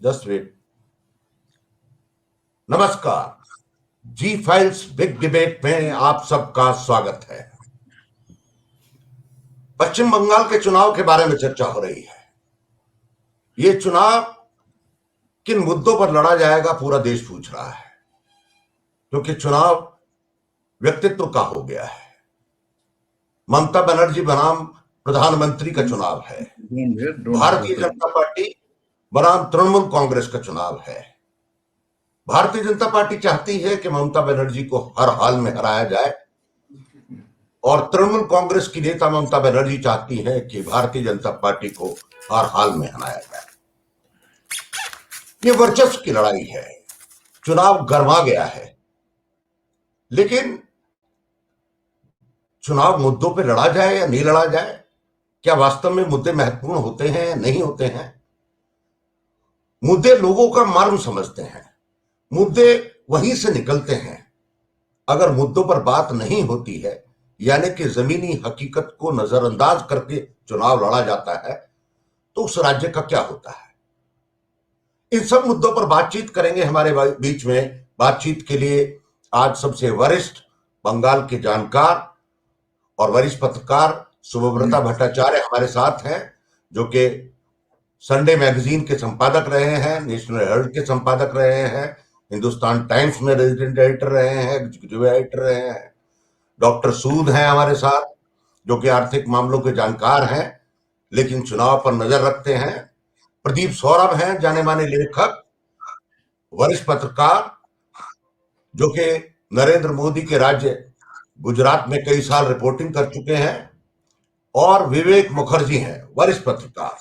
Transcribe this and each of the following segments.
Just wait. नमस्कार, जी files big debate में आप सबका स्वागत है। पश्चिम बंगाल के चुनाव के बारे में चर्चा हो रही है। ये चुनाव किन मुद्दों पर लड़ा जाएगा पूरा देश पूछ रहा है, क्योंकि चुनाव व्यक्तित्व का हो गया है। ममता बनर्जी बनाम प्रधानमंत्री का चुनाव है, भारतीय जनता पार्टी बनाम तृणमूल कांग्रेस का चुनाव है। भारतीय जनता पार्टी चाहती है कि ममता बनर्जी को हर हाल में हराया जाए और तृणमूल कांग्रेस की नेता ममता बनर्जी चाहती है कि भारतीय जनता पार्टी को हर हाल में हराया जाए। ये वर्चस्व की लड़ाई है। चुनाव गरमा गया है, लेकिन चुनाव मुद्दों पर लड़ा जाए या नहीं लड़ा जाए, क्या वास्तव में मुद्दे महत्वपूर्ण होते हैं या नहीं होते हैं? मुद्दे लोगों का मर्म समझते हैं, मुद्दे वहीं से निकलते हैं। अगर मुद्दों पर बात नहीं होती है, यानी कि जमीनी हकीकत को नजरअंदाज करके चुनाव लड़ा जाता है, तो उस राज्य का क्या होता है? इन सब मुद्दों पर बातचीत करेंगे। हमारे बीच में बातचीत के लिए आज सबसे वरिष्ठ बंगाल के जानकार और वरिष्ठ पत्रकार शुभव्रता भट्टाचार्य हमारे साथ हैं, जो कि संडे मैगजीन के संपादक रहे हैं, नेशनल हेराल्ड के संपादक रहे हैं, हिंदुस्तान टाइम्स में रेजिडेंट एडिटर रहे हैं, एग्जीक्यूटिव एडिटर रहे हैं। डॉक्टर सूद हैं हमारे साथ, जो कि आर्थिक मामलों के जानकार हैं लेकिन चुनाव पर नजर रखते हैं। प्रदीप सौरभ हैं, जाने माने लेखक, वरिष्ठ पत्रकार, जो कि नरेंद्र मोदी के राज्य गुजरात में कई साल रिपोर्टिंग कर चुके हैं। और विवेक मुखर्जी हैं, वरिष्ठ पत्रकार,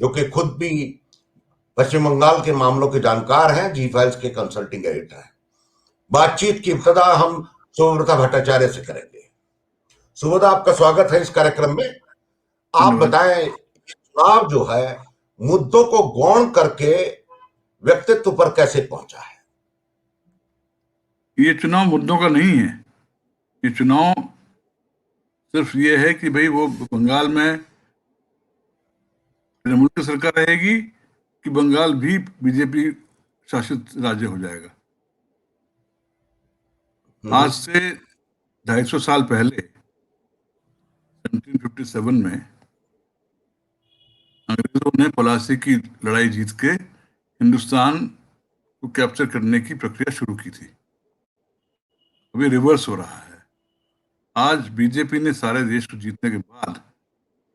जो कि खुद भी पश्चिम बंगाल के मामलों के जानकार हैं, जी फाइल्स के कंसल्टिंग एडिटर हैं। बातचीत की इब्तिदा हम शुभव्रता भट्टाचार्य से करेंगे। शुभदा, आपका स्वागत है इस कार्यक्रम में। आप बताएं, चुनाव जो है मुद्दों को गौण करके व्यक्तित्व पर कैसे पहुंचा है? ये चुनाव मुद्दों का नहीं है। ये चुनाव सिर्फ ये है कि भाई वो बंगाल में तृणमूल की सरकार रहेगी कि बंगाल भी बीजेपी शासित राज्य हो जाएगा। आज से 250 साल पहले 1757 में अंग्रेजों ने पलासी की लड़ाई जीत के हिंदुस्तान को कैप्चर करने की प्रक्रिया शुरू की थी। अभी रिवर्स हो रहा है। आज बीजेपी ने सारे देश को जीतने के बाद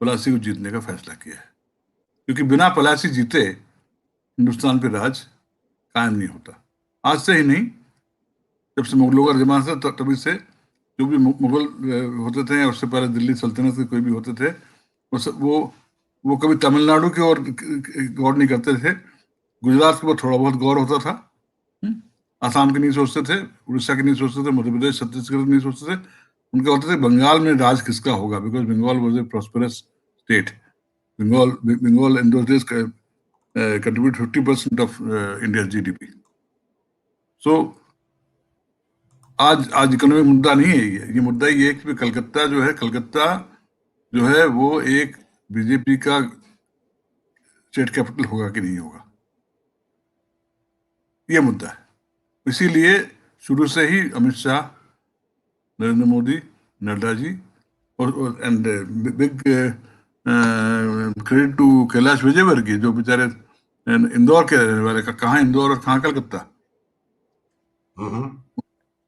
पलासी को जीतने का फैसला किया है, क्योंकि बिना पलासी जीते हिंदुस्तान पे राज कायम नहीं होता। आज से ही नहीं, जब से मुगलों का जमाना था तभी से जो भी मुगल होते थे, उससे पहले दिल्ली सल्तनत के कोई भी होते थे, वो कभी तमिलनाडु की ओर गौर नहीं करते थे। गुजरात के ऊपर थोड़ा बहुत गौर होता था, आसाम की नहीं सोचते थे, उड़ीसा की नहीं सोचते थे, मध्य प्रदेश छत्तीसगढ़ नहीं सोचते थे। उनका होता था बंगाल में राज किसका होगा, because Bengal was a prosperous state. Bengal in those days contribute 50% of India's GDP. So आज इकोनॉमिक मुद्दा नहीं है ये मुद्दा ये है कि कलकत्ता जो है वो एक बीजेपी का स्टेट कैपिटल होगा कि नहीं होगा, ये मुद्दा है। इसीलिए शुरू से ही अमित शाह, नरेंद्र मोदी, नड्डा जी और and big credit to Kailash Vijayvargiya, जो बेचारे इंदौर के रहने वाले का, कहाँ इंदौर और कहाँ कलकत्ता,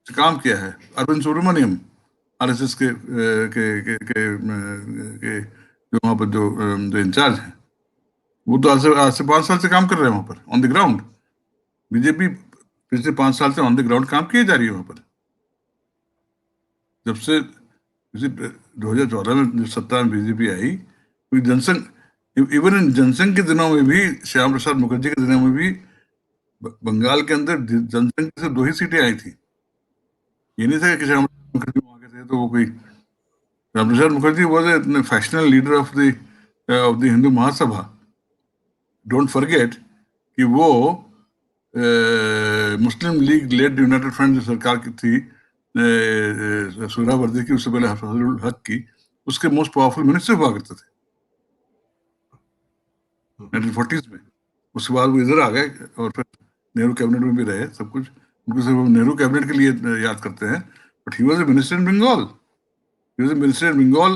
काम किया है। अरविंद सुब्रमण्यम आरएसएस के जो वहाँ पर जो इंचार्ज हैं, वो तो आज से 5 साल से काम कर रहे हैं वहाँ पर ऑन द ग्राउंड। बीजेपी पिछले 5 साल से ऑन द ग्राउंड काम किए जा रही है वहाँ पर। जब से 2014 में जब सत्ता में बीजेपी आई, जनसंघ, इवन इन जनसंघ के दिनों में भी, श्याम प्रसाद मुखर्जी के दिनों में भी बंगाल के अंदर जनसंघ से 2 ही सीटें आई थी। ये नहीं था कि श्याम प्रसाद मुखर्जी वहां के थे तो वो कोई, Shyama Prasad Mukherjee was a factional leader of the Hindu Mahasabha. Don't forget कि वो Muslim League led united front जो सरकार की थी सुहरावर्दी की, उससे पहले हफीजुल हक की, उसके मोस्ट पावरफुल मिनिस्टर हुआ करते थे 1940s में। उसके बाद वो इधर आ गए और फिर नेहरू कैबिनेट में भी रहे, सब कुछ। उनको सिर्फ नेहरू कैबिनेट के लिए याद करते हैं, but he was a minister in Bengal. He was a minister in Bengal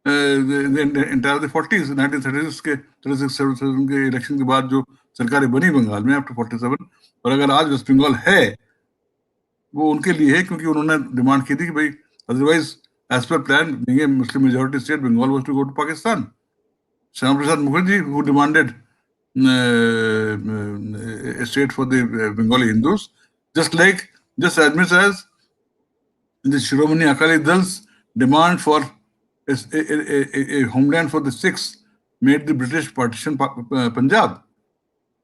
the entire the 40s, 1936 के 37 के इलेक्शन के बाद जो सरकारें बनी बंगाल में आफ्टर 47, और अगर आज वेस्ट बंगाल है वो उनके लिए है, क्योंकि उन्होंने डिमांड की थी कि भाई otherwise as per plan being a Muslim majority state Bengal was to go to Pakistan. Shyama Prasad Mukherjee who demanded a state for the Bengali Hindus, just as much as the Shiromani Akali Dal's demand for a homeland for the Sikhs made the British partition Punjab.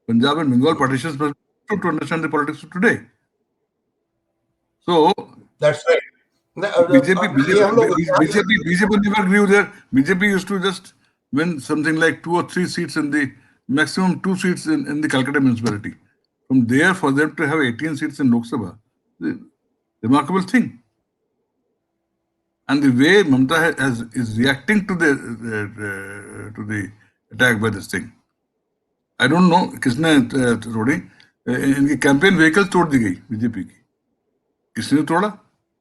Punjab and Bengal partitions were to understand the politics of today. So That's right. BJP never grew there. BJP used to just win something like 2 or 3 seats in the maximum 2 seats in the Calcutta municipality. From there, for them to have 18 seats in Lok Sabha, remarkable thing. And the way Mamata is reacting to the attack by this thing, I don't know किसने तोड़ी, इनकी campaign vehicle तोड़ दी गई BJP की। किसने तोड़ा?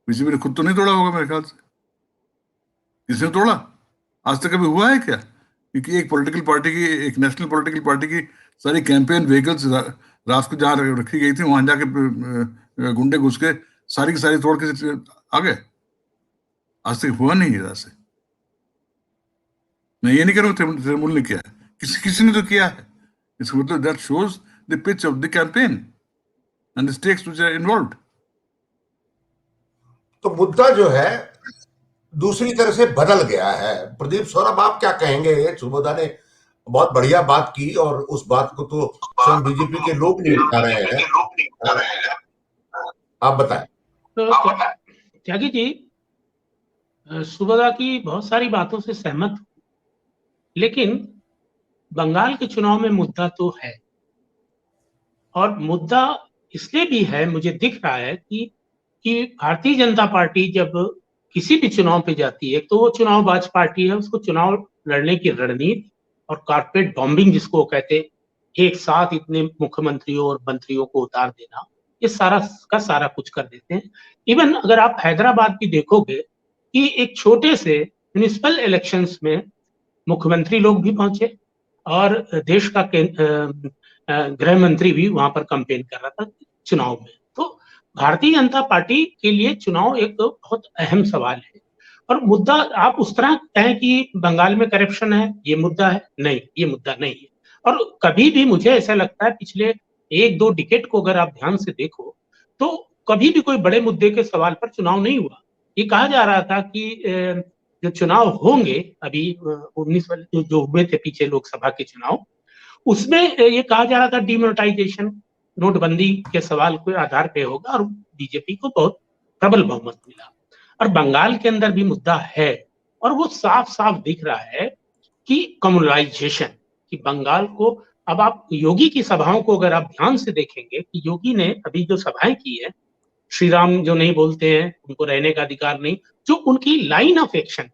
BJP ने खुद तो नहीं तोड़ा होगा मेरे ख्याल से। किसने तोड़ा? आज तक कभी हुआ है क्या? क्योंकि एक पॉलिटिकल पार्टी की, एक नेशनल पॉलिटिकल पार्टी की सारी कैंपेन व्हीकल्स रात को जहाँ रखी गई थी वहां जाके गुंडे घुस के सारी की सारी तोड़ के आ गए। आज तक हुआ नहीं है। से मैं ये नहीं कह रहा हूँ तृणमूल ने किया है, किसी ने तो किया है। इसका मतलब that shows the pitch of the campaign and the stakes which are involved. तो मुद्दा जो है दूसरी तरह से बदल गया है। प्रदीप सौरभ, आप क्या कहेंगे? सुबोधा ने बहुत बढ़िया बात की और उस बात को तो स्वयं बीजेपी के लोग नहीं उठा रहे हैं, आप बताएं। तो त्यागी जी, सुबोधा की बहुत सारी बातों से सहमत हूं, लेकिन बंगाल के चुनाव में मुद्दा तो है, और मुद्दा इसलिए भी है, मुझे दिख रहा है कि भारतीय जनता पार्टी जब किसी भी चुनाव पे जाती है तो वो चुनावबाज पार्टी है। उसको चुनाव लड़ने की रणनीति और कारपेट बॉम्बिंग जिसको कहते, एक साथ इतने मुख्यमंत्रियों और मंत्रियों को उतार देना, ये सारा का सारा कुछ कर देते हैं। इवन अगर आप हैदराबाद भी देखोगे कि एक छोटे से म्युनिसिपल इलेक्शंस में मुख्यमंत्री लोग भी पहुंचे और देश का गृह मंत्री भी वहां पर कैंपेन कर रहा था चुनाव में। तो भारतीय जनता पार्टी के लिए चुनाव एक बहुत अहम सवाल है। और मुद्दा आप उस तरह कहें कि बंगाल में करप्शन है, ये मुद्दा है? नहीं, ये मुद्दा नहीं है। और कभी भी मुझे ऐसा लगता है पिछले 1-2 डिकेड को अगर आप ध्यान से देखो तो कभी भी कोई बड़े मुद्दे के सवाल पर चुनाव नहीं हुआ। ये कहा जा रहा था कि जो चुनाव होंगे अभी 19 वाले जो हुए थे पीछे लोकसभा के चुनाव, उसमें ये कहा जा रहा था डिमोनेटाइजेशन, नोटबंदी के सवाल के आधार पे होगा, और बीजेपी को बहुत प्रबल बहुमत मिला। और बंगाल के अंदर भी मुद्दा है, और वो साफ साफ दिख रहा है कि कम्युनलाइजेशन, कि बंगाल को, अब आप योगी की सभाओं को अगर आप ध्यान से देखेंगे कि योगी ने अभी जो सभाएं की है, श्री राम जो नहीं बोलते हैं उनको रहने का अधिकार नहीं, जो उनकी लाइन ऑफ एक्शन,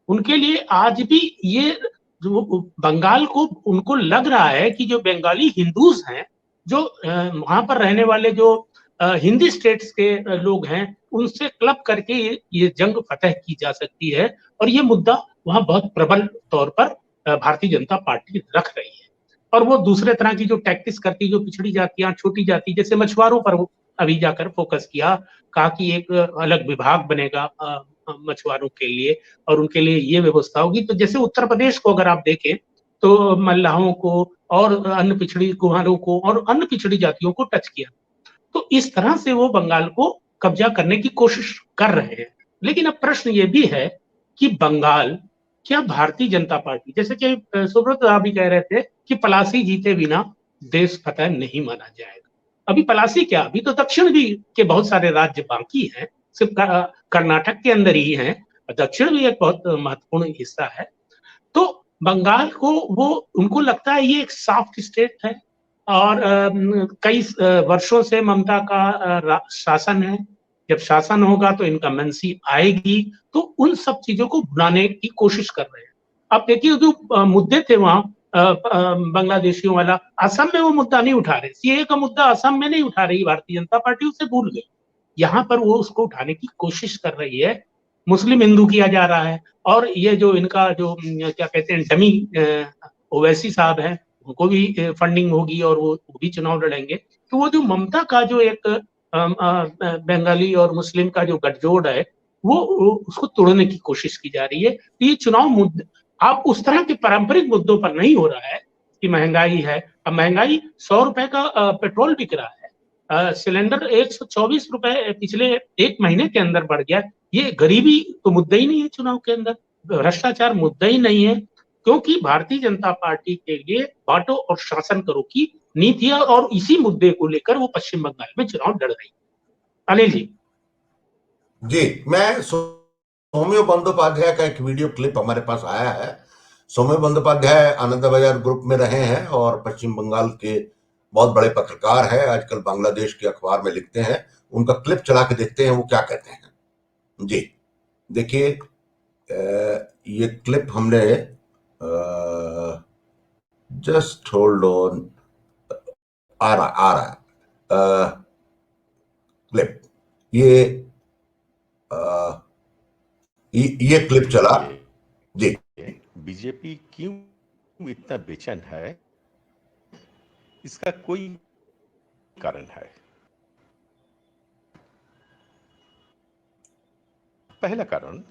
उनके लिए आज भी ये जो बंगाल को, उनको लग रहा है कि जो बंगाली हिंदूज हैं, जो वहां पर रहने वाले जो हिंदी स्टेट्स के लोग हैं, उनसे क्लब करके ये जंग फतह की जा सकती है। और ये मुद्दा वहां बहुत प्रबल तौर पर भारतीय जनता पार्टी रख रही है। और वो दूसरे तरह की जो टैक्टिस करती, जो पिछड़ी जातियां, छोटी जाति, जैसे मछुआरों पर अभी जाकर फोकस किया, कहा कि एक अलग विभाग बनेगा मछुआरों के लिए और उनके लिए ये व्यवस्था होगी। तो जैसे उत्तर प्रदेश को अगर आप देखें तो मल्लाहों को और अन्य पिछड़ी कुम्हारों को और अन्य पिछड़ी जातियों को टच किया। तो इस तरह से वो बंगाल को कब्जा करने की कोशिश कर रहे हैं। लेकिन अब प्रश्न ये भी है कि बंगाल, क्या भारतीय जनता पार्टी, जैसे कि सुब्रत भी कह रहे थे कि पलासी जीते बिना देश फतह नहीं माना जाएगा। अभी पलासी क्या, अभी तो दक्षिण भी के बहुत सारे राज्य बाकी हैं, सिर्फ कर्नाटक के अंदर ही हैं, दक्षिण भी एक बहुत महत्वपूर्ण हिस्सा है। तो बंगाल को वो, उनको लगता है ये एक सॉफ्ट स्टेट है और कई वर्षों से ममता का शासन है, जब शासन होगा तो इनकम्बेंसी आएगी, तो उन सब चीजों को भुनाने की कोशिश कर रहे हैं। अब देखिए जो मुद्दे थे वहां, बांग्लादेशियों वाला, असम में वो मुद्दा नहीं उठा रहे। सीए का मुद्दा असम में नहीं उठा रही भारतीय जनता पार्टी, उसे भूल गई। यहाँ पर वो उसको उठाने की कोशिश कर रही है। मुस्लिम हिंदू किया जा रहा है, और ये जो इनका जो क्या कहते हैं डमी ओवैसी साहब हैं, उनको भी फंडिंग होगी और वो भी चुनाव लड़ेंगे। तो वो जो ममता का जो एक बंगाली और मुस्लिम का जो गठजोड़ है, वो उसको तोड़ने की कोशिश की जा रही है। तो ये चुनाव मुद्दे अब उस तरह के पारंपरिक मुद्दों पर नहीं हो रहा है कि महंगाई है। अब महंगाई 100 रुपए का पेट्रोल बिक रहा है, सिलेंडर 124 रुपए पिछले एक महीने के अंदर बढ़ गया। ये गरीबी तो मुद्दा ही नहीं है चुनाव के अंदर, भ्रष्टाचार मुद्दा ही नहीं है, क्योंकि भारतीय जनता पार्टी के लिए बांटो और शासन करो की नीति है, और इसी मुद्दे को लेकर वो पश्चिम बंगाल में चुनाव लड़ रही है। अनिल जी। जी, मैं सौम्य बंदोपाध्याय का एक वीडियो क्लिप हमारे पास आया है। सौम्य बंदोपाध्याय आनंद बाजार ग्रुप में रहे हैं और पश्चिम बंगाल के बहुत बड़े पत्रकार हैं, आजकल बांग्लादेश के अखबार में लिखते हैं। उनका क्लिप चला के देखते हैं वो क्या कहते हैं। जी देखिए, ये क्लिप हमने जस्ट होल्ड ऑन, आ रहा है क्लिप। अ, ये क्लिप चला। जी, बीजेपी क्यों इतना बेचैन है, इसका कोई कारण है। पहला कारण,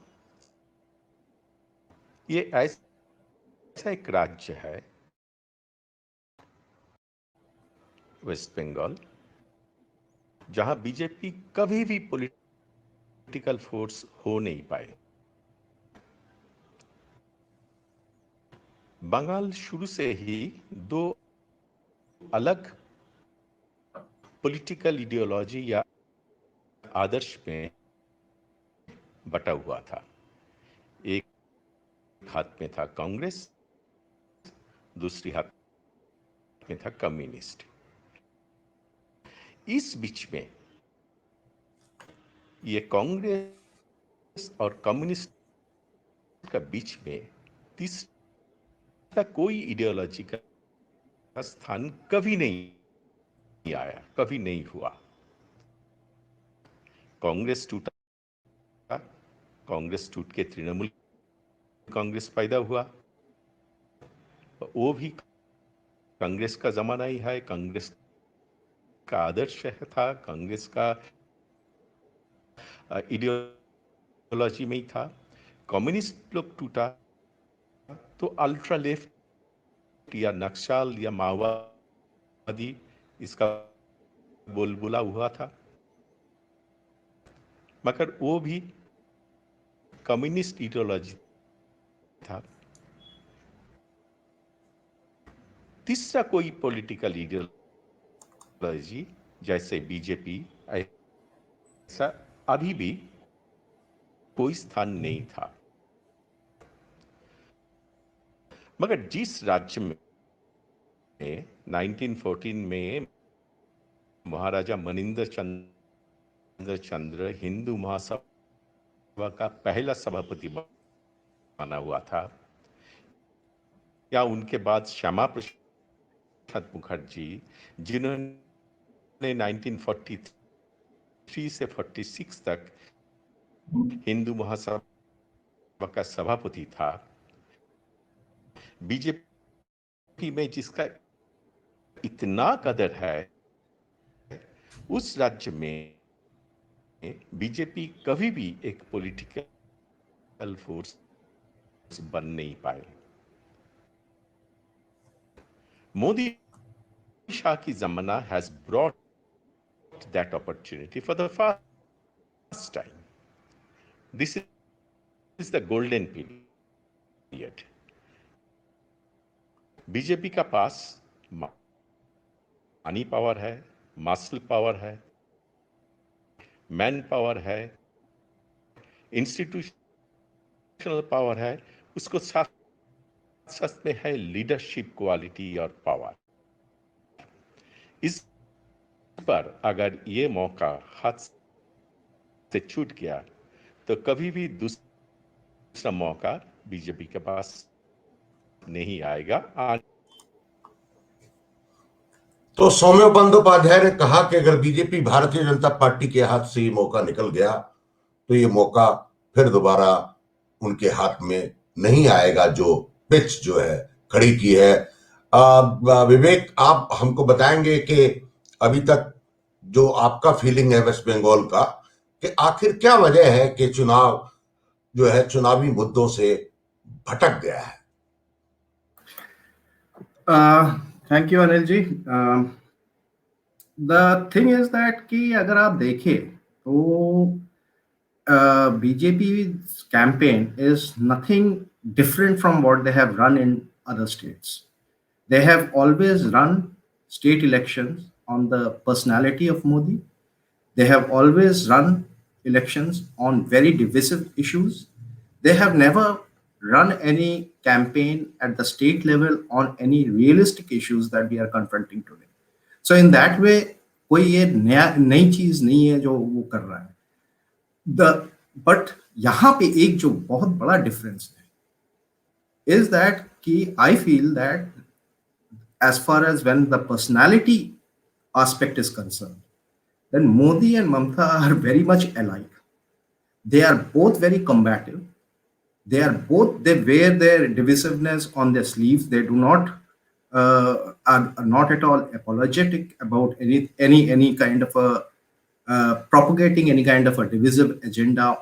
ये ऐसा एक राज्य है वेस्ट बंगाल, जहां बीजेपी कभी भी पॉलिटिकल फोर्स हो नहीं पाए। बंगाल शुरू से ही दो अलग पॉलिटिकल आइडियोलॉजी या आदर्श में बटा हुआ था। एक हाथ में था कांग्रेस, दूसरी हाथ में था कम्युनिस्ट। इस बीच में ये कांग्रेस और कम्युनिस्ट का बीच में तीसरा कोई आइडियोलॉजी का स्थान कभी नहीं आया, कभी नहीं हुआ। कांग्रेस टूटा, कांग्रेस टूट के तृणमूल कांग्रेस पैदा हुआ। वो भी कांग्रेस का जमाना ही है, कांग्रेस का आदर्श था, कांग्रेस का आइडियोलॉजी में ही था। कम्युनिस्ट लोग टूटा तो अल्ट्रा लेफ्ट या नक्सल या माओवादी इसका बोलबुला हुआ था, मगर वो भी कम्युनिस्ट आइडियोलॉजी था। तीसरा कोई पॉलिटिकल आइडियोलॉजी जैसे बीजेपी, ऐसा अभी भी कोई स्थान नहीं था। मगर जिस राज्य में 1914 में महाराजा मनिंदर चंद्र हिंदू महासभा का पहला सभापति बना हुआ था, या उनके बाद श्यामा प्रसाद मुखर्जी, जिन्होंने 1943 से 46 तक हिंदू महासभा का सभापति था, बीजेपी में जिसका इतना कदर है, उस राज्य में बीजेपी कभी भी एक पॉलिटिकल फोर्स बन नहीं पाए। मोदी शाह की जमाना has brought that opportunity for the first time. This is the golden period. BJP का पास मनी पावर है, मसल पावर है, मैन पावर है, इंस्टीट्यूशनल पावर है, उसको साथ साथ में है लीडरशिप क्वालिटी और पावर। इस पर अगर ये मौका हाथ से छूट गया तो कभी भी दूसरा मौका बीजेपी के पास नहीं आएगा। तो सौम्य बंदोपाध्याय ने कहा कि अगर बीजेपी भारतीय जनता पार्टी के हाथ से ये मौका निकल गया तो ये मौका फिर दोबारा उनके हाथ में नहीं आएगा, जो पिच जो है खड़ी की है। विवेक, आप हमको बताएंगे कि अभी तक जो आपका फीलिंग है वेस्ट बंगाल का, कि आखिर क्या वजह है कि चुनाव जो है चुनावी मुद्दों से भटक गया है। Thank you Anil ji. The thing is that कि अगर आप देखें तो BJP campaign is nothing different from what they have run in other states. They have always run state elections on the personality of Modi. They have always run elections on very divisive issues. They have never run any campaign at the state level on any realistic issues that we are confronting today. So in that way, कोई ये नई चीज नहीं है जो वो कर रहा है। बट यहाँ पे एक जो बहुत बड़ा डिफरेंस है इज दैट कि I feel that as far as when the personality aspect is concerned, then Modi and Mamata are very much alike. They are both very combative. They wear their divisiveness on their sleeves. They do not are not at all apologetic about any kind of a propagating any kind of a divisive agenda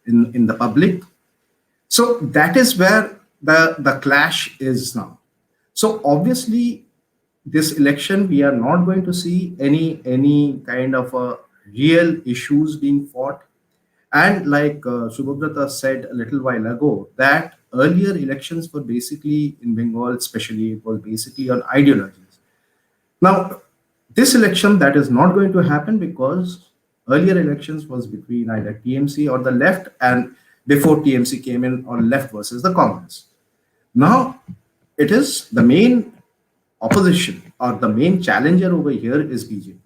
in the public. So that is where the clash is now. So obviously, this election we are not going to see any kind of real issues being fought. And like Subhabrata said a little while ago, that earlier elections were basically in Bengal, especially it was basically on ideologies. Now, this election that is not going to happen because earlier elections was between either TMC or the left, and before TMC came in, or left versus the Congress. Now, it is the main opposition or the main challenger over here is BJP.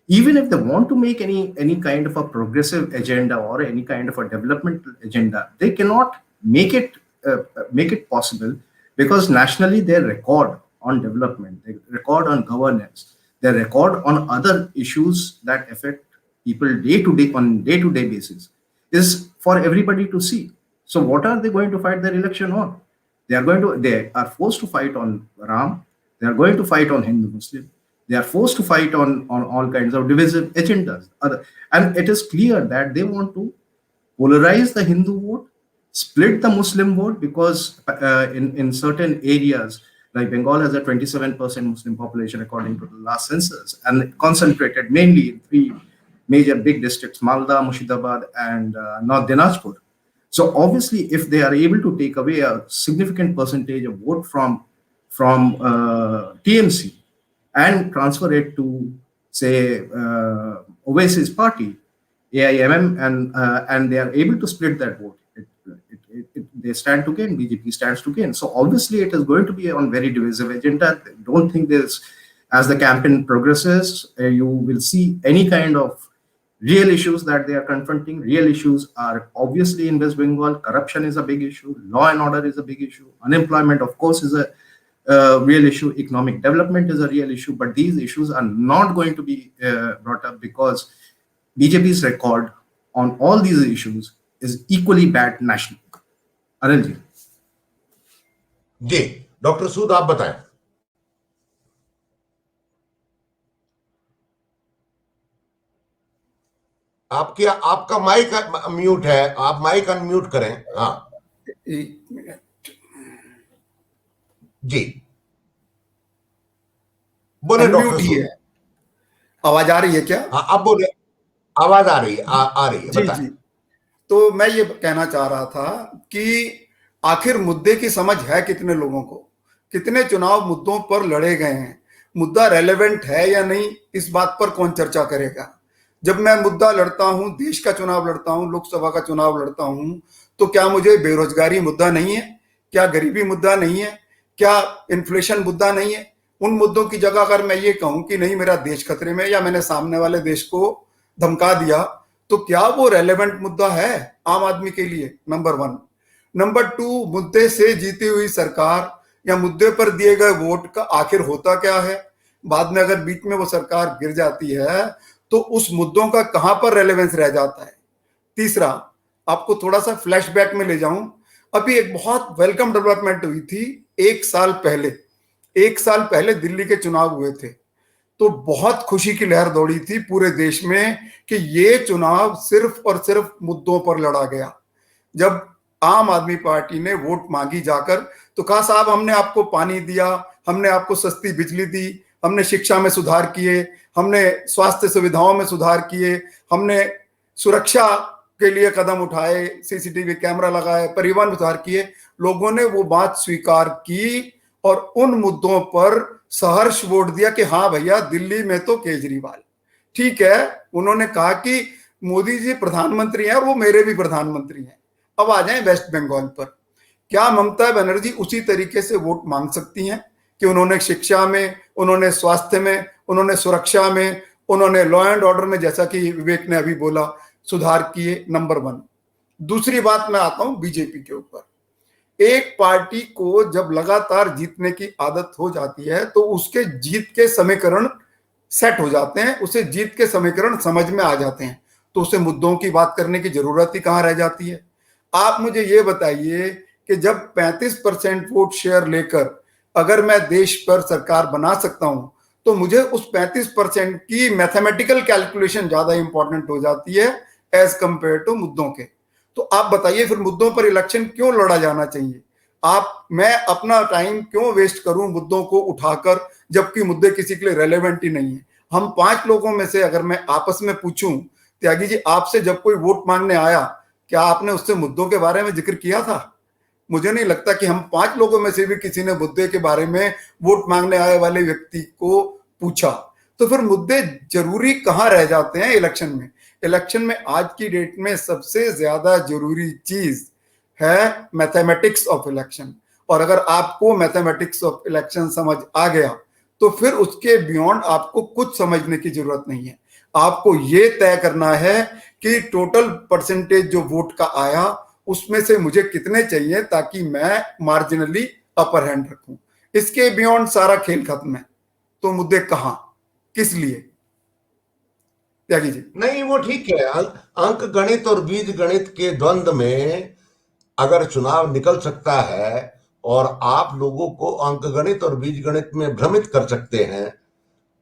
Even if they want to make any kind of a progressive agenda or any kind of a developmental agenda, they cannot make it possible, because nationally their record on development, their record on governance, their record on other issues that affect people day-to-day basis is for everybody to see. So what are they going to fight their election on? They are forced to fight on Ram. They are going to fight on Hindu-Muslim. They are forced to fight on all kinds of divisive agendas. And it is clear that they want to polarize the Hindu vote, split the Muslim vote, because in certain areas, like Bengal has a 27% Muslim population according to the last census, and concentrated mainly in 3 major big districts, Malda, Murshidabad, and North Dinajpur. So obviously, if they are able to take away a significant percentage of vote from TMC and transfer it to, say, Owaisi's party, AIMM, and they are able to split that vote, they stand to gain. BJP stands to gain. So obviously, it is going to be on very divisive agenda. I don't think there's, as the campaign progresses, you will see any kind of real issues that they are confronting. Real issues are obviously in West Bengal. Corruption is a big issue. Law and order is a big issue. Unemployment, of course, is a real issue. Economic development is a real issue. But these issues are not going to be brought up because BJP's record on all these issues is equally bad nationally. Anil ji. Ji, doctor सूद आप बताएं। आपका mic mute है, आप mic unmute करें। हाँ, एक minute जी बोले doctor ही सूद। है। आवाज आ रही है क्या? हाँ, अब बोले, आवाज आ रही है, आ रही है, जी बताएं। जी। तो मैं ये कहना चाह रहा था कि आखिर मुद्दे की समझ है कितने लोगों को, कितने चुनाव मुद्दों पर लड़े गए हैं, मुद्दा रेलेवेंट है या नहीं, इस बात पर कौन चर्चा करेगा। जब मैं मुद्दा लड़ता हूं, देश का चुनाव लड़ता हूं, लोकसभा का चुनाव लड़ता हूं, तो क्या मुझे बेरोजगारी मुद्दा नहीं है, क्या गरीबी मुद्दा नहीं है, क्या इन्फ्लेशन मुद्दा नहीं है? उन मुद्दों की जगह अगर मैं ये कहूं कि नहीं मेरा देश खतरे में, या मैंने सामने वाले देश को धमका दिया, तो क्या वो रेलेवेंट मुद्दा है आम आदमी के लिए? नंबर 1। नंबर 2, मुद्दे से जीती हुई सरकार या मुद्दे पर दिए गए वोट का आखिर होता क्या है? बाद में अगर बीच में वो सरकार गिर जाती है तो उस मुद्दों का कहां पर रेलेवेंस रह जाता है। तीसरा, आपको थोड़ा सा फ्लैशबैक में ले जाऊं, अभी एक बहुत वेलकम डेवलपमेंट हुई थी। एक साल पहले दिल्ली के चुनाव हुए थे, तो बहुत खुशी की लहर दौड़ी थी पूरे देश में कि ये चुनाव सिर्फ और सिर्फ मुद्दों पर लड़ा गया। जब आम आदमी पार्टी ने वोट मांगी जाकर, तो कहा साहब हमने आपको पानी दिया, हमने आपको सस्ती बिजली दी, हमने शिक्षा में सुधार किए, हमने स्वास्थ्य सुविधाओं में सुधार किए, हमने सुरक्षा के लिए कदम उठाए, सीसीटीवी कैमरा लगाए, परिवहन में सुधार किए। लोगों ने वो बात स्वीकार की और उन मुद्दों पर सहर्ष वोट दिया कि हाँ भैया, दिल्ली में तो केजरीवाल ठीक है। उन्होंने कहा कि मोदी जी प्रधानमंत्री हैं और वो मेरे भी प्रधानमंत्री हैं। अब आ जाएं वेस्ट बंगाल पर, क्या ममता बनर्जी उसी तरीके से वोट मांग सकती हैं कि उन्होंने शिक्षा में, उन्होंने स्वास्थ्य में, उन्होंने सुरक्षा में, उन्होंने लॉ एंड ऑर्डर में, जैसा कि विवेक ने अभी बोला, सुधार किए? नंबर 1। दूसरी बात मैं आता हूं बीजेपी के ऊपर। एक पार्टी को जब लगातार जीतने की आदत हो जाती है तो उसके जीत के समीकरण सेट हो जाते हैं, उसे जीत के समीकरण समझ में आ जाते हैं, तो उसे मुद्दों की बात करने की जरूरत ही कहां रह जाती है। आप मुझे ये बताइए कि जब 35% वोट शेयर लेकर अगर मैं देश पर सरकार बना सकता हूं, तो मुझे उस 35% की मैथमेटिकल कैलकुलेशन ज्यादा इंपॉर्टेंट हो जाती है एज कंपेयर टू मुद्दों के। तो आप बताइए फिर मुद्दों पर इलेक्शन क्यों लड़ा जाना चाहिए? मैं अपना टाइम क्यों वेस्ट करूं मुद्दों को उठाकर, जबकि मुद्दे किसी के लिए रेलेवेंट ही नहीं है। हम 5 लोगों में से अगर मैं आपस में पूछूं, त्यागी जी आपसे जब कोई वोट मांगने आया, क्या आपने उससे मुद्दों के बारे में जिक्र किया था? मुझे नहीं लगता कि हम 5 लोगों में से भी किसी ने मुद्दे के बारे में वोट मांगने आए वाले व्यक्ति को पूछा। तो फिर मुद्दे जरूरी कहां रह जाते हैं इलेक्शन में? इलेक्शन में आज की डेट में सबसे ज्यादा जरूरी चीज है मैथमेटिक्स ऑफ इलेक्शन। और अगर आपको मैथमेटिक्स ऑफ इलेक्शन समझ आ गया तो फिर उसके बियॉन्ड आपको कुछ समझने की जरूरत नहीं है। आपको ये तय करना है कि टोटल परसेंटेज जो वोट का आया उसमें से मुझे कितने चाहिए ताकि मैं मार्जिनली अपर हैंड रखूं। इसके बियॉन्ड सारा खेल खत्म है। तो मुद्दे कहां, किस लिए? त्यागी जी। नहीं, वो ठीक है। अंक गणित और बीज गणित के द्वंद्व में अगर चुनाव निकल सकता है और आप लोगों को अंक गणित और बीज गणित में भ्रमित कर सकते हैं,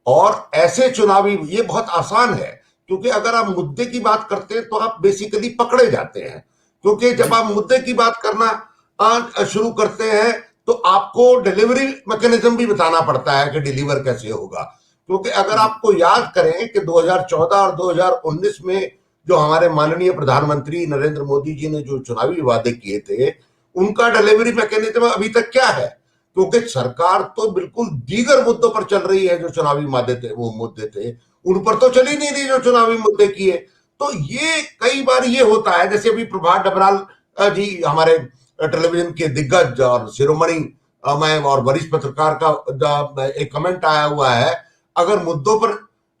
और ऐसे चुनावी, ये बहुत आसान है क्योंकि अगर आप मुद्दे की बात करते हैं तो आप बेसिकली पकड़े जाते हैं। क्योंकि जब आप मुद्दे की बात करना शुरू करते हैं तो आपको डिलीवरी मैकेनिज्म भी बताना पड़ता है कि डिलीवर कैसे होगा। क्योंकि अगर आपको याद करें कि 2014 और 2019 में जो हमारे माननीय प्रधानमंत्री नरेंद्र मोदी जी ने जो चुनावी वादे किए थे, उनका डिलीवरी मैकेनिज्म अभी तक क्या है? क्योंकि सरकार तो बिल्कुल दीगर मुद्दों पर चल रही है। जो चुनावी मुद्दे थे, वो मुद्दे थे, उन पर तो चल ही नहीं रही जो चुनावी मुद्दे किए। तो ये कई बार ये होता है, जैसे अभी प्रभात डबराल जी हमारे टेलीविजन के दिग्गज और शिरोमणि मैं और वरिष्ठ पत्रकार का एक कमेंट आया हुआ है, अगर मुद्दों पर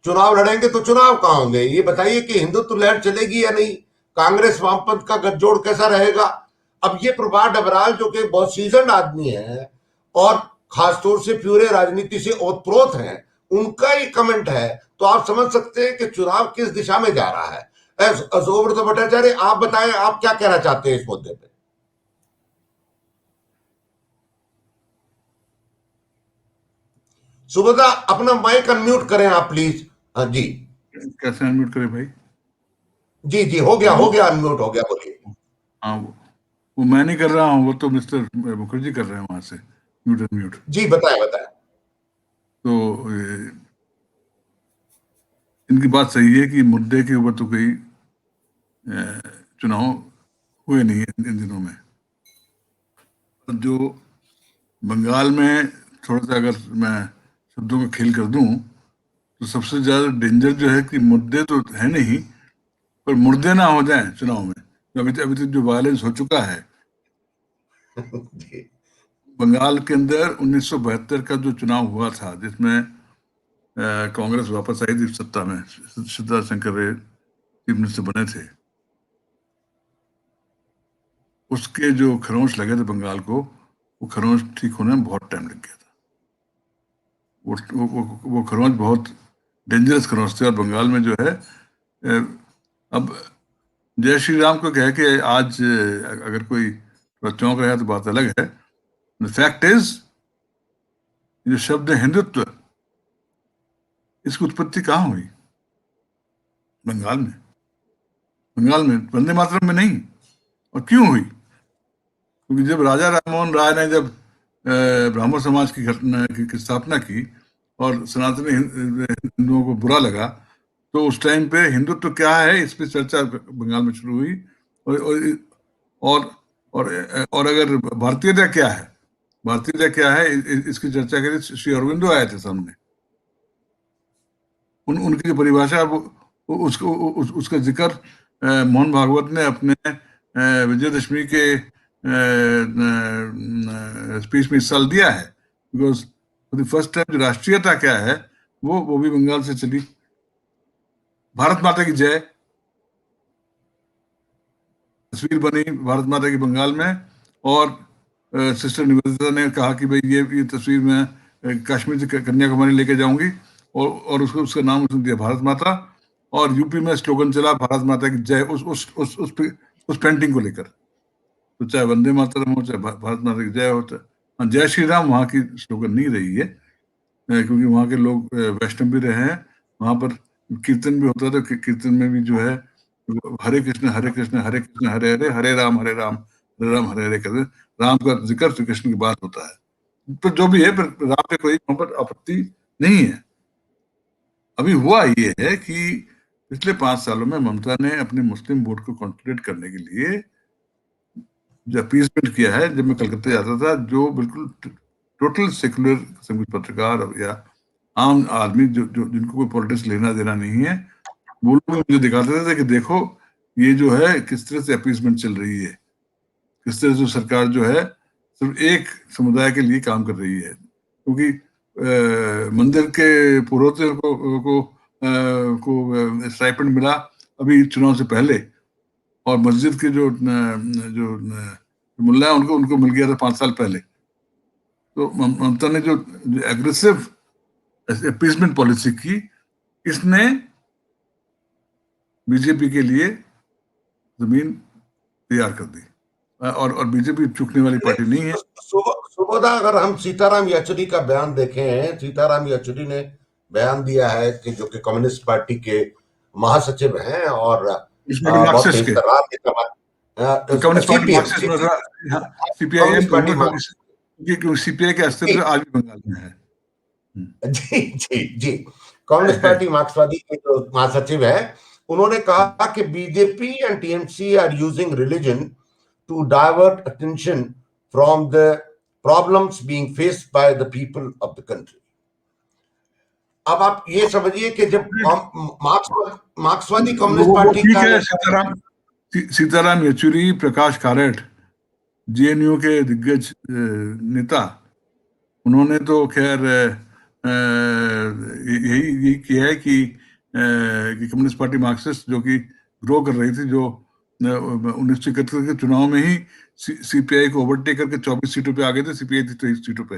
चुनाव लड़ेंगे तो चुनाव कहां होंगे? ये बताइए कि हिंदुत्व लहर चलेगी या नहीं? कांग्रेस वामपंथ का गठजोड़ कैसा रहेगा? अब ये प्रभात डबराल जो कि बहुत सीजन्ड आदमी है और खासतौर से प्यूरे राजनीति से ओतप्रोत हैं, उनका ही कमेंट है, तो आप समझ सकते हैं कि चुनाव किस दिशा में जा रहा है। सुब्रत भट्टाचार्य, आप बताएं, आप क्या कहना चाहते हैं इस मुद्दे पे? सुब्रता, अपना माइक अनम्यूट करें आप प्लीज। हाँ जी। कैसे अनम्यूट करें भाई? जी जी, हो गया अनम्यूट हो गया, बोलिए। हाँ, वो मैं नहीं कर रहा हूँ, वो तो मिस्टर मुखर्जी कर रहे हैं वहां से म्यूट अनम्यूट। जी बताएं। तो इनकी बात सही है कि मुद्दे के ऊपर तो कोई चुनाव हुए नहीं है इन दिनों में। जो बंगाल में, थोड़ा सा अगर मैं शब्दों में खेल कर दूं, तो सबसे ज्यादा डेंजर जो है कि मुद्दे तो है नहीं, पर मुर्दे ना हो जाएं चुनाव में। अभी तक जो वायलेंस हो चुका है जी बंगाल के अंदर 1972 का जो चुनाव हुआ था, जिसमें कांग्रेस वापस आई थी सत्ता में, शिवराज शंकर रे चीफ मिनिस्टर बने थे, उसके जो खरोंच लगे थे बंगाल को, वो खरोंच ठीक होने में बहुत टाइम लग गया था। वो खरोंच बहुत डेंजरस खरोंच थे। और बंगाल में जो है अब जय श्री राम को कह के आज अगर कोई चौंक रहा है तो बात अलग है। फैक्ट इज, जो शब्द हिंदुत्व, इसकी उत्पत्ति कहाँ हुई? बंगाल में। बंगाल में, वंदे मातरम में नहीं। और क्यों हुई? क्योंकि जब राजा राममोहन राय ने जब ब्राह्मण समाज की घटना की स्थापना की और सनातनी हिंदुओं को बुरा लगा, तो उस टाइम पे हिंदुत्व क्या है इस पे चर्चा बंगाल में शुरू हुई। और और और अगर भारतीयता क्या है, भारतीयता क्या है, इसकी चर्चा के लिए श्री अरविंदो आए थे सामने। उनकी जो परिभाषा उसका जिक्र मोहन भागवत ने अपने विजयदशमी के स्पीच में इस साल दिया है। Because for the first time जो राष्ट्रीयता क्या है वो भी बंगाल से चली। भारत माता की जय तस्वीर बनी भारत माता की बंगाल में, और सिस्टर निवेदिता ने कहा कि भाई ये तस्वीर मैं कश्मीर से कन्याकुमारी लेके जाऊंगी, और उसका नाम उसने दिया भारत माता। और यूपी में स्लोगन चला भारत माता की जय उस पेंटिंग को लेकर। तो चाहे वंदे मातरम हो, चाहे भारत माता की जय हो, चाहे जय श्री राम वहाँ की स्लोगन नहीं रही है, क्योंकि वहाँ के लोग वैष्णव भी रहे हैं। वहाँ पर कीर्तन भी होता है, तो कीर्तन में भी जो है हरे कृष्ण हरे कृष्ण हरे कृष्ण हरे हरे हरे राम हरे राम हरे राम हरे हरे करते राम का जिक्र श्री कृष्ण की बात होता है। पर जो भी है, पर राम पे कोई वहाँ पर आपत्ति नहीं है। अभी हुआ ये है कि पिछले 5 सालों में ममता ने अपने मुस्लिम वोट को कंसोलिडेट करने के लिए जो अपीसमेंट किया है, जब मैं कलकत्ता जाता था, जो बिल्कुल टोटल सेकुलर किस्म के पत्रकार या आम आदमी जो जिनको कोई पॉलिटिक्स लेना देना नहीं है, वो लोग मुझे दिखाते थे कि देखो ये जो है किस तरह से अपीसमेंट चल रही है, किस तरह से सरकार जो है सिर्फ एक समुदाय के लिए काम कर रही है। क्योंकि मंदिर के पुरोहितों को स्टाइपेंड मिला अभी चुनाव से पहले, और मस्जिद के जो मुल्ला है उनको मिल गया था 5 साल पहले। तो ममता ने जो एग्रेसिव अपीसमेंट पॉलिसी की, इसने बीजेपी के लिए जमीन तैयार कर दी, और बीजेपी चुकने वाली पार्टी नहीं है। सुबोधा, अगर हम सीताराम येचुरी का बयान देखें, सीताराम येचुरी ने बयान दिया है कि जो कि कम्युनिस्ट पार्टी के महासचिव हैं और बहुत तेज तर्रार के सीपीआई के अस्तित्व आज भी बंगाल में है। जी जी जी, कम्युनिस्ट पार्टी मार्क्सवादी के जो महासचिव है, उन्होंने कहा कि BJP and TMC are using religion to divert attention from the problems being faced by the people of the country. अब आप ये समझिए कि जब मार्क्सवादी कम्युनिस्ट पार्टी का सीताराम येचुरी, प्रकाश कारेट, जेएनयू के दिग्गज नेता, उन्होंने तो खैर यही किया है कि कम्युनिस्ट पार्टी मार्क्सिस्ट जो कि ग्रो कर रही थी, जो 1971 के चुनाव में ही सीपीआई को ओवरटेक करके 24 सीटों पे आ गए थे। सीपीआई थी 23 सीटों पे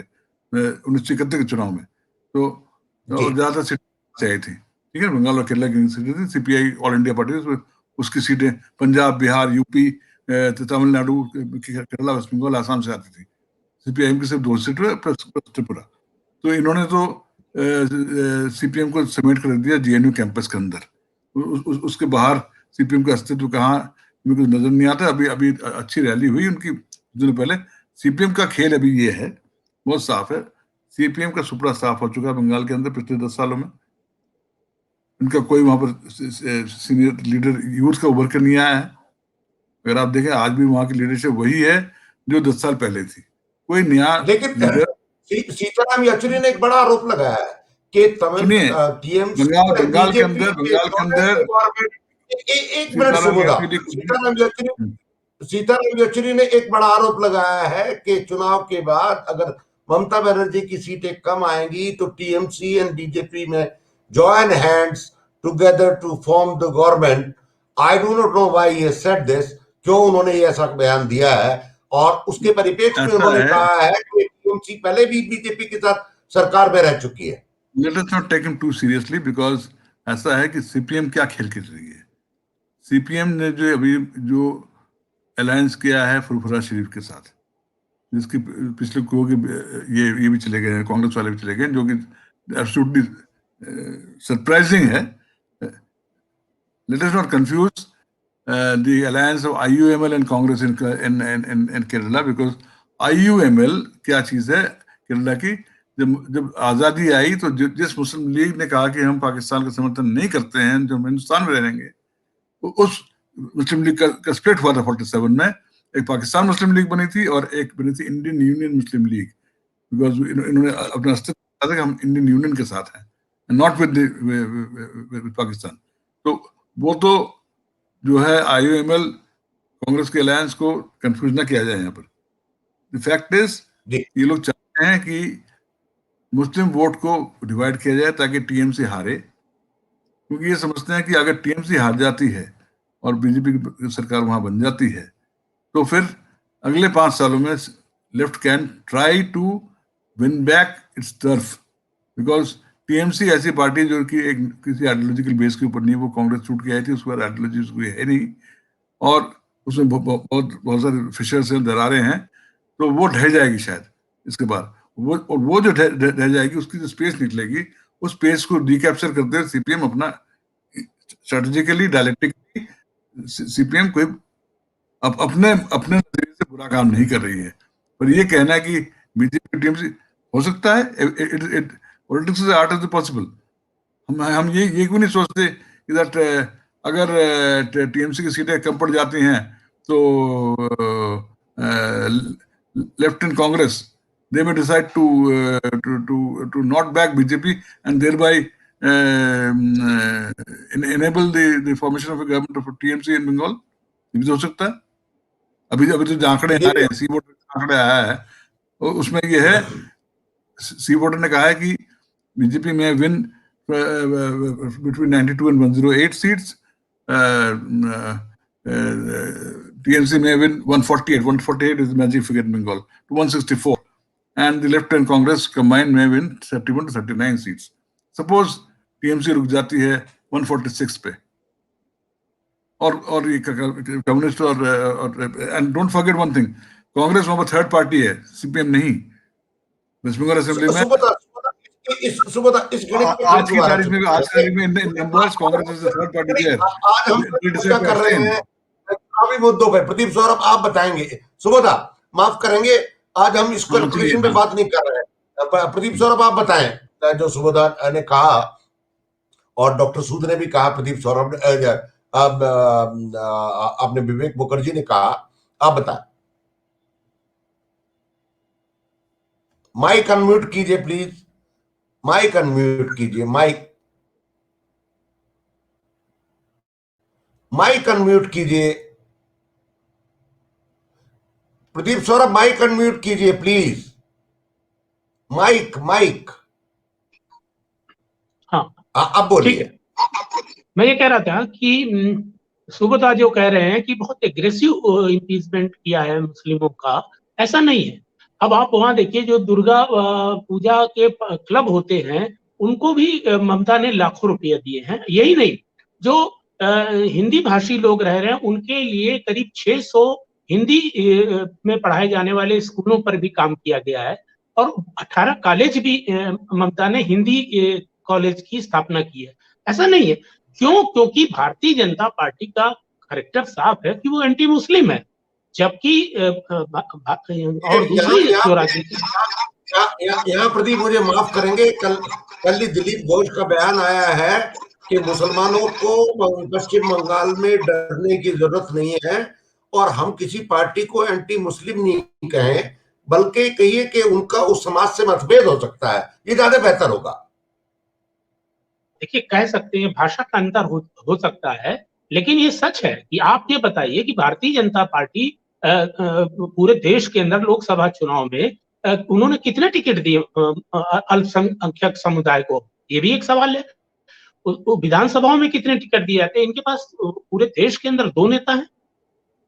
1971 के चुनाव में, तो ज्यादातर सीटें आई थी। ठीक है, बंगाल और केरला की सीटें थी। सीपीआई ऑल इंडिया पार्टी, उसकी सीटें पंजाब, बिहार, यूपी, तमिलनाडु, केरला, वेस्ट बंगाल, आसाम से आती थी। सीपीआईएम की सिर्फ 2 सीटें प्लस त्रिपुरा। तो इन्होंने तो सीपीएम को समेट कर दिया जेएनयू कैंपस के अंदर। उसके बाहर सीपीएम का अस्तित्व कहाँ मुझे नजर नहीं आता। अभी अच्छी रैली हुई उनकी दिन पहले। सीपीएम का खेल अभी ये है, बहुत साफ है। सीपीएम का सुपड़ा साफ हो चुका है बंगाल के अंदर पिछले 10 सालों में। इनका कोई वहां पर सीनियर लीडर यूथ का उभर कर नहीं आया है। अगर आप देखें, आज भी वहां की लीडरशिप वही है जो 10 साल पहले थी। कोई नया लेकिन सीताराम येचुरी ने एक बड़ा आरोप लगाया है कि टीएमसी बंगाल के अंदर एक मिनट सुबोधा, सीताराम येचुरी ने एक बड़ा आरोप लगाया है कि चुनाव के बाद अगर ममता बनर्जी की सीटें कम आएंगी तो TMC and BJP may join hands together to form the government. I do not know why he said this, क्यों उन्होंने ये ऐसा बयान दिया है। और उसके परिप्रेक्ष्य में उन्होंने कहा है कि टीएमसी पहले भी बीजेपी के साथ सरकार में रह चुकी है। Let us not take him too seriously, because ऐसा है कि सीपीएम क्या खेल खेल रही है। सीपीएम ने जो अभी जो अलायंस किया है फुरफुरा शरीफ के साथ, जिसकी पिछले को ये भी चले गए हैं, कांग्रेस वाले भी चले गए, जो कि एब्सोल्युटली सरप्राइजिंग है। Let us not confuse the alliance of IUML and Congress in Kerala, because IUML क्या चीज है केरला की। जब आजादी आई तो जिस मुस्लिम लीग ने कहा कि हम पाकिस्तान का समर्थन नहीं करते हैं, जो हिंदुस्तान में रहेंगे, तो उस मुस्लिम लीग का स्प्लिट हुआ था 47 में। एक पाकिस्तान मुस्लिम लीग बनी थी और एक बनी थी Indian union Muslim league, because इन्होंने अपना अस्तित्व कहा था कि हम इंडियन यूनियन के साथ हैं, नॉट विद पाकिस्तान। तो वो तो जो है IUML कांग्रेस के अलायंस को कंफ्यूज ना किया जाए यहाँ पर। द फैक्ट इज ये लोग चाहते हैं कि मुस्लिम वोट को डिवाइड किया जाए ताकि टीएमसी हारे, क्योंकि ये समझते हैं कि अगर टीएमसी हार जाती है और बीजेपी की सरकार वहां बन जाती है, तो फिर अगले 5 सालों में left can try to win back its turf, because TMC ऐसी पार्टी जो कि एक किसी आइडियोलॉजिकल बेस के ऊपर नहीं, वो कांग्रेस छूट के आई थी, उस पर आइडियोलॉजी कोई है नहीं, और उसमें बहुत सारे फिशर्स हैं, दरारें हैं, तो वो ढह जाएगी शायद इसके बाद। वो जो ढह जाएगी, उसकी जो स्पेस निकलेगी, उस स्पेस को रिकैप्चर करते हुए सीपीएम अपना स्ट्रेटेजिकली डायलेक्टिकली सीपीएम कोई अपने नजरिए से बुरा काम नहीं कर रही है। पर ये कहना है कि बीजेपी टीएमसी हो सकता है, politics is art of the possible. हम ये क्यों नहीं सोचते कि दैट अगर टीएमसी की सीटें कम पड़ जाती हैं तो left in Congress they may decide to not back BJP and thereby enable the formation of a government of TMC in Bengal। ये भी हो सकता है। अभी जो आंकड़े आ रहे हैं, सी वोटर आंकड़े आया है, उसमें ये है, सी वोटर ने कहा है कि बीजेपी में win between 92 and 108 seats, TMC may win 148 is the magic figure in Bengal, to 164, and the left and Congress combined may win 31 to 39 seats. Suppose TMC रुक जाती है 146 पे, और ये कम्युनिस्ट और and don't forget one thing, Congress वहां पर third party है, सीपीएम नहीं। वेस्ट बंगाल असेंबली में आज की तारीख में numbers Congress is the third party there. आज हम चर्चा कर रहे हैं चुनावी मुद्दों पे। प्रदीप सौरभ आप बताएंगे, सुबोधा माफ करेंगे, आज हम इस कैलकुलेशन पे बात नहीं कर रहे हैं। प्रदीप सौरभ आप बताएं, जो सुबोधा ने कहा और डॉक्टर सूद ने भी कहा, प्रदीप सौरभ ने, आपने विवेक मुखर्जी ने कहा, आप बताएं। माइक अनम्यूट कीजिए प्लीज, माइक अनम्यूट कीजिए, माइक अनम्यूट कीजिए। प्रदीप सौरभ माइक अनम्यूट कीजिए प्लीज, माइक। हाँ अब बोलिए। मैं ये कह रहा था कि सुब्रता जो कह रहे हैं कि बहुत एग्रेसिव इम्पीचमेंट किया है मुस्लिमों का, ऐसा नहीं है। अब आप वहां देखिए, जो दुर्गा पूजा के क्लब होते हैं, उनको भी ममता ने लाखों रुपए दिए हैं। यही नहीं, जो हिंदी भाषी लोग रह रहे हैं, उनके लिए करीब 600 हिंदी में पढ़ाए जाने वाले स्कूलों पर भी काम किया गया है, और 18 कॉलेज भी ममता ने हिंदी कॉलेज की स्थापना की है। ऐसा नहीं है। क्यों? क्योंकि भारतीय जनता पार्टी का कैरेक्टर साफ है कि वो एंटी मुस्लिम है, जबकि और दूसरी जो राजनीति यहाँ प्रदीप मुझे माफ करेंगे, कल ही दिलीप घोष का बयान आया है कि मुसलमानों को पश्चिम बंगाल में डरने की जरूरत नहीं है, और हम किसी पार्टी को एंटी मुस्लिम नहीं कहें, बल्कि कहिए कि उनका उस समाज से मतभेद हो सकता है, ये ज्यादा बेहतर होगा। देखिए, कह सकते हैं भाषा का अंतर हो सकता है, लेकिन ये सच है कि आप ये बताइए कि भारतीय जनता पार्टी पूरे देश के अंदर लोकसभा चुनाव में उन्होंने कितने टिकट दिए अल्पसंख्यक समुदाय को? ये भी एक सवाल है। विधानसभाओं में कितने टिकट दिए जाते हैं? इनके पास पूरे देश के अंदर 2 नेता हैं।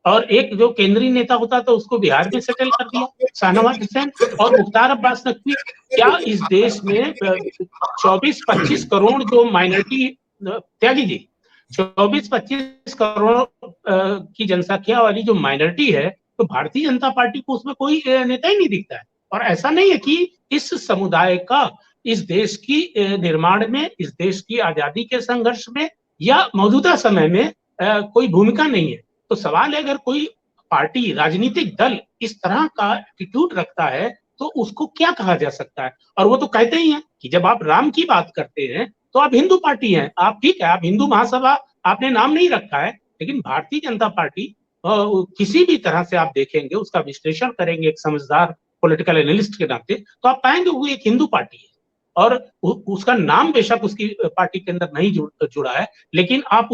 और एक जो केंद्रीय नेता होता था उसको बिहार में सेटल कर दिया, शाहनवाज हुसैन और मुख्तार अब्बास नकवी। क्या इस देश में 24-25 करोड़ जो माइनॉरिटी, त्यागी जी, 24-25 करोड़ की जनसंख्या वाली जो माइनॉरिटी है, तो भारतीय जनता पार्टी को उसमें कोई नेता ही नहीं दिखता है। और ऐसा नहीं है कि इस समुदाय का इस देश की निर्माण में, इस देश की आजादी के संघर्ष में या मौजूदा समय में कोई भूमिका नहीं है। तो सवाल है, अगर कोई पार्टी, राजनीतिक दल इस तरह का एटीट्यूड रखता है तो उसको क्या कहा जा सकता है। और वो तो कहते ही हैं कि जब आप राम की बात करते हैं तो आप हिंदू पार्टी हैं, आप ठीक है, आप हिंदू महासभा आपने नाम नहीं रखा है, लेकिन भारतीय जनता पार्टी किसी भी तरह से आप देखेंगे, उसका विश्लेषण करेंगे एक समझदार पॉलिटिकल एनालिस्ट के नाते, तो आप पाएंगे वो एक हिंदू पार्टी है। और उसका नाम बेशक उसकी पार्टी के अंदर नहीं जुड़ा है, लेकिन आप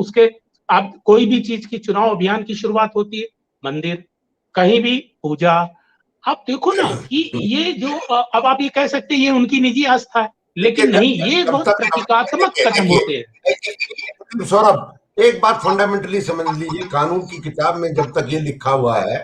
कोई भी चीज की चुनाव अभियान की शुरुआत होती है, मंदिर, कहीं भी पूजा, आप देखो ना कि ये जो अब आप ये कह सकते हैं ये उनकी निजी आस्था है, लेकिन नहीं, ये बहुत प्रतीकात्मक कदम होते हैं। सौरभ, एक बात फंडामेंटली समझ लीजिए, कानून की किताब में जब तक ये लिखा हुआ है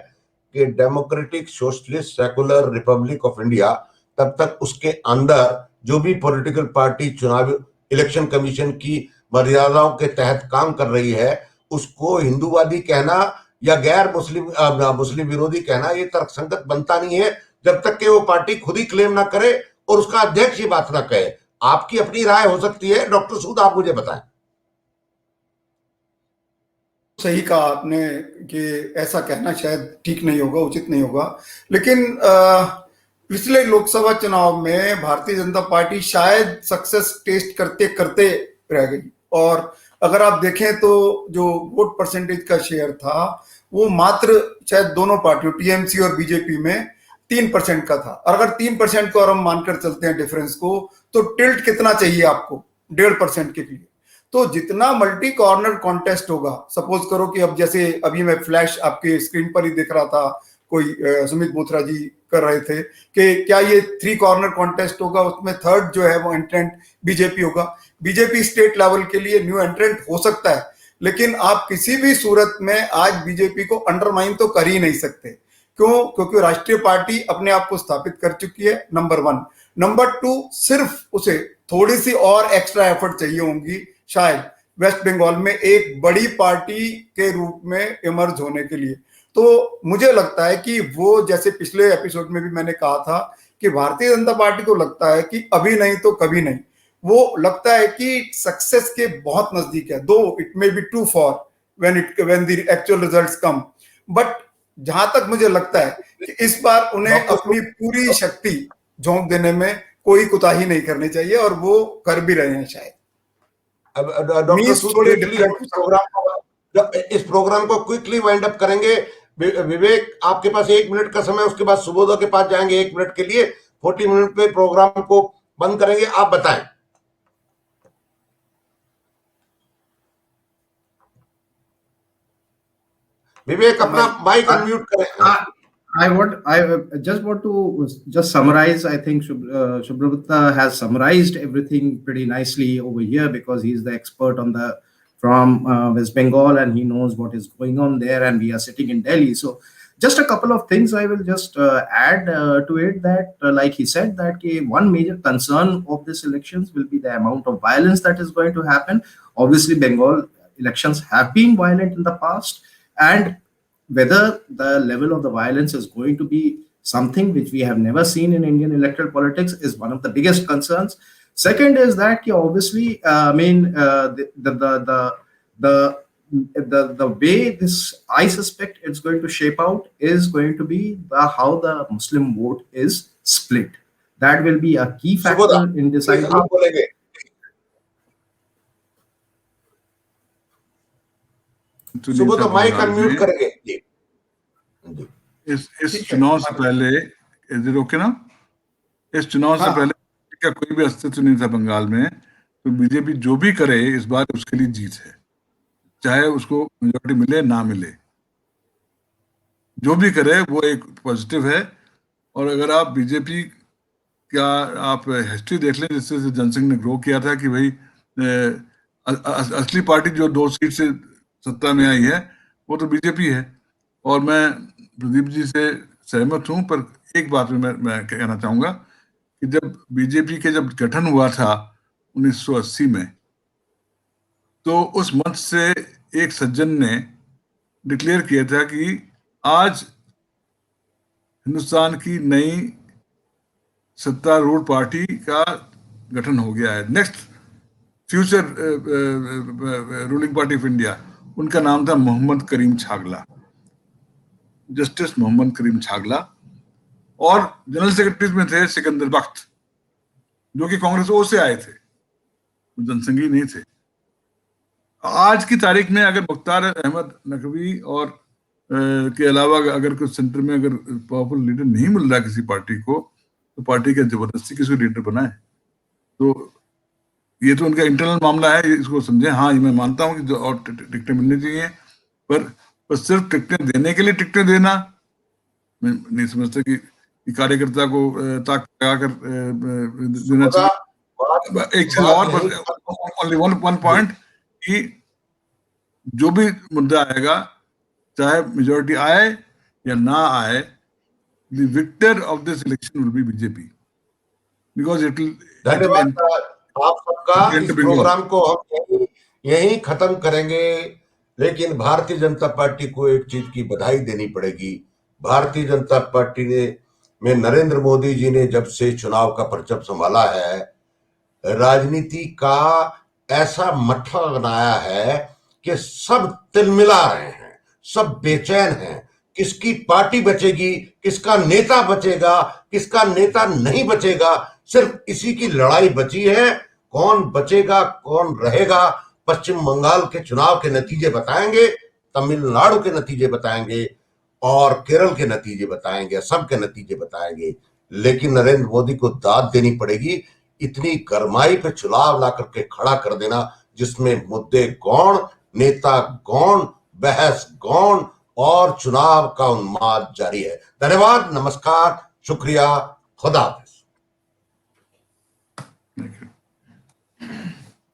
कि democratic socialist secular Republic of India, तब तक उसके अंदर जो भी पॉलिटिकल पार्टी चुनाव इलेक्शन कमीशन की मर्यादाओं के तहत काम कर रही है, उसको हिंदूवादी कहना या गैर मुस्लिम विरोधी कहना ये तर्कसंगत बनता नहीं है, जब तक कि वो पार्टी खुद ही क्लेम ना करे और उसका अध्यक्ष ये बात ना कहे। आपकी अपनी राय हो सकती है, डॉक्टर सूद आप मुझे बताएं। सही कहा आपने कि ऐसा कहना शायद ठीक नहीं होगा, उचित नहीं होगा, लेकिन पिछले लोकसभा चुनाव में भारतीय जनता पार्टी शायद सक्सेस टेस्ट करते करते रह गई। और अगर आप देखें तो जो वोट परसेंटेज का शेयर था वो मात्र शायद दोनों पार्टियों टीएमसी और बीजेपी में 3% का था। और अगर 3% को और हम मानकर चलते हैं डिफरेंस को, तो टिल्ट कितना चाहिए आपको 1.5% के लिए। तो जितना मल्टी कॉर्नर कॉन्टेस्ट होगा, सपोज करो कि अब जैसे अभी मैं फ्लैश आपके स्क्रीन पर ही देख रहा था, कोई सुमित बोथरा जी कर रहे थे कि क्या ये 3 कॉर्नर कॉन्टेस्ट होगा, उसमें थर्ड जो है वो एंट्रेंट बीजेपी होगा। बीजेपी स्टेट लेवल के लिए न्यू एंट्रेंट हो सकता है, लेकिन आप किसी भी सूरत में आज बीजेपी को अंडरमाइन तो कर ही नहीं सकते। क्यों? क्योंकि राष्ट्रीय पार्टी अपने आप को स्थापित कर चुकी है, नंबर 1। नंबर 2, सिर्फ उसे थोड़ी सी और एक्स्ट्रा एफर्ट चाहिए होंगी शायद वेस्ट बंगाल में एक बड़ी पार्टी के रूप में इमर्ज होने के लिए। तो मुझे लगता है कि वो, जैसे पिछले एपिसोड में भी मैंने कहा था कि भारतीय जनता पार्टी को लगता है कि अभी नहीं तो कभी नहीं, वो लगता है कि सक्सेस के बहुत नजदीक है, though it may be too far when the actual results come. But जहां तक मुझे लगता है कि इस बार उन्हें अपनी पूरी शक्ति झोंक देने में कोई कुताही नहीं करनी चाहिए, और वो कर भी रहे हैं शायद। अब डॉक्टर सूद, इस प्रोग्राम को क्विकली वाइंड अप करेंगे। विवेक, आपके पास 1 मिनट का समय, उसके बाद सुबोधा के पास जाएंगे 1 मिनट के लिए, 40 मिनट में प्रोग्राम को बंद करेंगे। आप बताएं। विवेक, अपना माइक अनम्यूट करें। I just want to just summarize. I think Subhrata has summarized everything pretty nicely over here, because he's the expert from West Bengal, and he knows what is going on there, and we are sitting in Delhi. So just a couple of things I will just add to it, that like he said, that one major concern of this elections will be the amount of violence that is going to happen. Obviously, Bengal elections have been violent in the past, and whether the level of the violence is going to be something which we have never seen in Indian electoral politics is one of the biggest concerns. Second is that obviously, the way this, I suspect it's going to shape out, is going to be how the Muslim vote is split. That will be a key factor in deciding. Subodha, mike unmute करेंगे। इस चुनाव से पहले, रोके ना, इस चुनाव से पहले का कोई भी अस्तित्व नहीं था बंगाल में। तो बीजेपी जो भी करे इस बार उसके लिए जीत है, चाहे उसको मेजॉरिटी मिले ना मिले, जो भी करे वो एक पॉजिटिव है। और अगर आप बीजेपी का आप हिस्ट्री देख लें, जिससे जनसंघ ने ग्रो किया था कि भाई असली पार्टी जो 2 सीट से सत्ता में आई है वो तो बीजेपी है। और मैं प्रदीप जी से सहमत हूं, पर एक बात में मैं कहना चाहूंगा कि जब बीजेपी के जब गठन हुआ था 1980 में, तो उस मंच से एक सज्जन ने डिक्लेयर किया था कि आज हिंदुस्तान की नई सत्तारूढ़ पार्टी का गठन हो गया है, next future ruling party of India. उनका नाम था मोहम्मद करीम छागला, जस्टिस मोहम्मद करीम छागला। और जनरल सेक्रेटरी में थे सिकंदर बख्त, जो कि कांग्रेस ओ से आए थे, जनसंघी नहीं थे। आज की तारीख में अगर मुख्तार अहमद नकवी और के अलावा अगर कुछ सेंटर में अगर पावरफुल लीडर नहीं मिल रहा किसी पार्टी को, तो पार्टी का जबरदस्ती किसी लीडर बनाए। तो ये तो उनका इंटरनल मामला है, इसको समझे। हाँ, ये मैं मानता हूँ कि और टिकटें मिलनी चाहिए, पर सिर्फ टिकटें देने के लिए टिकटें देना मैं नहीं समझता कि कार्यकर्ता को ताक लगाकर देना चाहिए। एक चीज और, ओनली वन पॉइंट, कि जो भी मुद्दा आएगा, चाहे मेजोरिटी आए या ना आए, the victor of this election will be BJP, because it will. धन्यवाद आप सबका। इस प्रोग्राम को हम यहीं खत्म करेंगे, लेकिन भारतीय जनता पार्टी को एक चीज की बधाई देनी पड़ेगी। भारतीय जनता पार्टी में नरेंद्र मोदी जी ने जब से चुनाव का परचम संभाला है, राजनीति का ऐसा मट्ठा बनाया है कि सब तिलमिला रहे हैं, सब बेचैन हैं। किसकी पार्टी बचेगी, किसका नेता बचेगा, किसका नेता नहीं बचेगा, सिर्फ इसी की लड़ाई बची है। कौन बचेगा, कौन रहेगा, पश्चिम बंगाल के चुनाव के नतीजे बताएंगे, तमिलनाडु के नतीजे बताएंगे, और केरल के नतीजे बताएंगे, सब के नतीजे बताएंगे। लेकिन नरेंद्र मोदी को दाद देनी पड़ेगी, इतनी गरमाई पे चुनाव ला करके खड़ा कर देना, जिसमें मुद्दे गौण, नेता गौण, बहस गौण, और चुनाव का उन्माद जारी है। धन्यवाद, नमस्कार, शुक्रिया, खुदा।